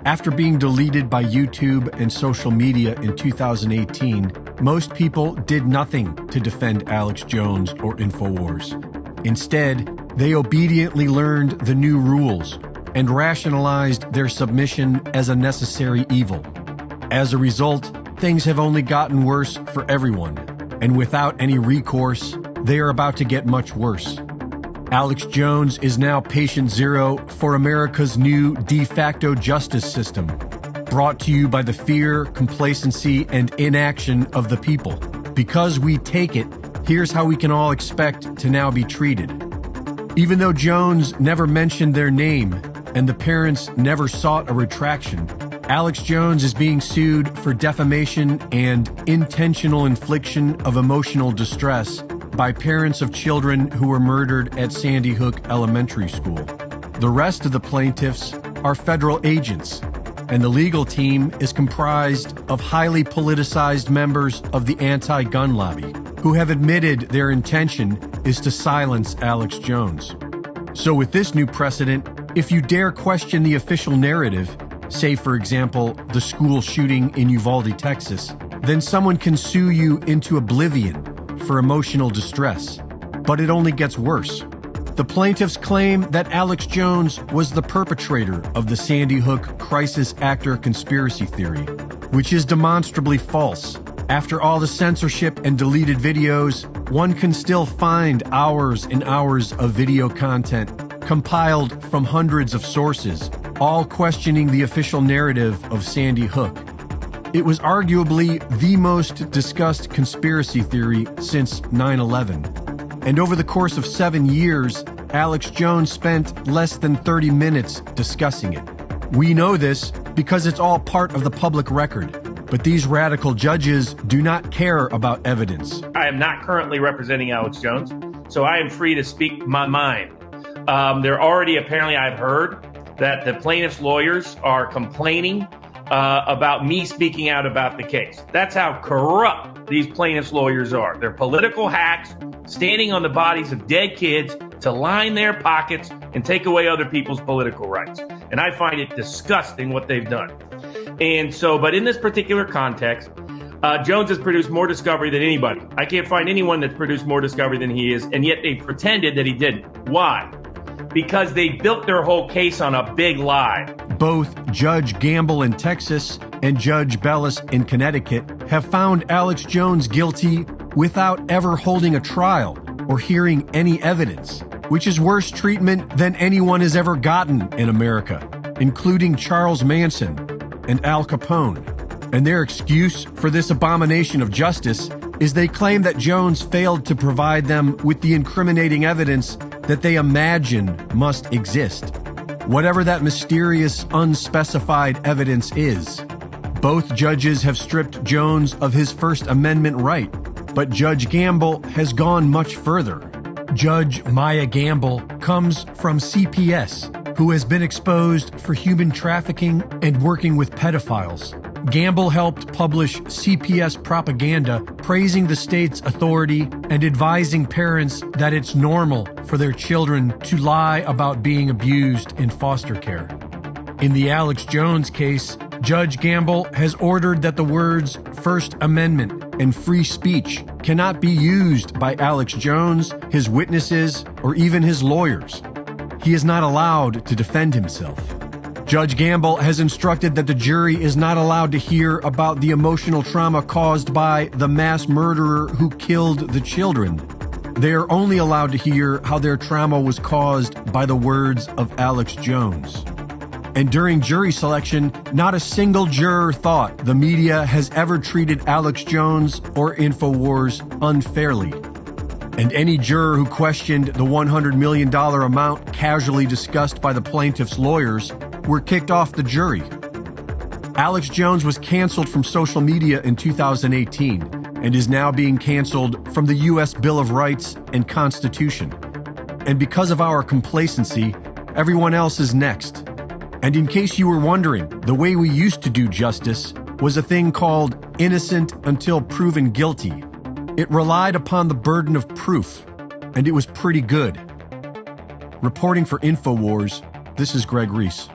After being deleted by YouTube and social media in 2018, most people did nothing to defend Alex Jones or InfoWars. Instead, they obediently learned the new rules and rationalized their submission as a necessary evil. As a result, things have only gotten worse for everyone, and without any recourse, they are about to get much worse. Alex Jones is now patient zero for America's new de facto justice system, brought to you by the fear, complacency, and inaction of the people. Because we take it, here's how we can all expect to now be treated. Even though Jones never mentioned their name and the parents never sought a retraction, Alex Jones is being sued for defamation and intentional infliction of emotional distress by parents of children who were murdered at Sandy Hook Elementary School. The rest of the plaintiffs are federal agents, and the legal team is comprised of highly politicized members of the anti-gun lobby who have admitted their intention is to silence Alex Jones. So with this new precedent, if you dare question the official narrative, say for example, the school shooting in Uvalde, Texas, then someone can sue you into oblivion for emotional distress. But it only gets worse. The plaintiffs claim that Alex Jones was the perpetrator of the Sandy Hook crisis actor conspiracy theory, which is demonstrably false. After all the censorship and deleted videos, one can still find hours and hours of video content compiled from hundreds of sources, all questioning the official narrative of Sandy Hook. It was arguably the most discussed conspiracy theory since 9/11. And over the course of 7 years, Alex Jones spent less than 30 minutes discussing it. We know this because it's all part of the public record. But these radical judges do not care about evidence. I am not currently representing Alex Jones, so I am free to speak my mind. There already, apparently, I've heard that the plaintiff's lawyers are complaining about me speaking out about the case. That's how corrupt these plaintiff's lawyers are. They're political hacks standing on the bodies of dead kids to line their pockets and take away other people's political rights. And I find it disgusting what they've done. And so, but in this particular context, Jones has produced more discovery than anybody. I can't find anyone that's produced more discovery than he is, and yet they pretended that he didn't. Why? Because they built their whole case on a big lie. Both Judge Gamble in Texas and Judge Bellis in Connecticut have found Alex Jones guilty without ever holding a trial or hearing any evidence, which is worse treatment than anyone has ever gotten in America, including Charles Manson and Al Capone. And their excuse for this abomination of justice is they claim that Jones failed to provide them with the incriminating evidence that they imagine must exist. Whatever that mysterious, unspecified evidence is. Both judges have stripped Jones of his First Amendment right, but Judge Gamble has gone much further. Judge Maya Gamble comes from CPS, who has been exposed for human trafficking and working with pedophiles. Gamble helped publish CPS propaganda praising the state's authority and advising parents that it's normal for their children to lie about being abused in foster care. In the Alex Jones case, Judge Gamble has ordered that the words First Amendment and free speech cannot be used by Alex Jones, his witnesses, or even his lawyers. He is not allowed to defend himself. Judge Gamble has instructed that the jury is not allowed to hear about the emotional trauma caused by the mass murderer who killed the children. They are only allowed to hear how their trauma was caused by the words of Alex Jones. And during jury selection, not a single juror thought the media has ever treated Alex Jones or InfoWars unfairly. And any juror who questioned the $100 million amount casually discussed by the plaintiff's lawyers were kicked off the jury. Alex Jones was canceled from social media in 2018 and is now being canceled from the U.S. Bill of Rights and Constitution. And because of our complacency, everyone else is next. And in case you were wondering, the way we used to do justice was a thing called innocent until proven guilty. It relied upon the burden of proof, and it was pretty good. Reporting for InfoWars, this is Greg Reese.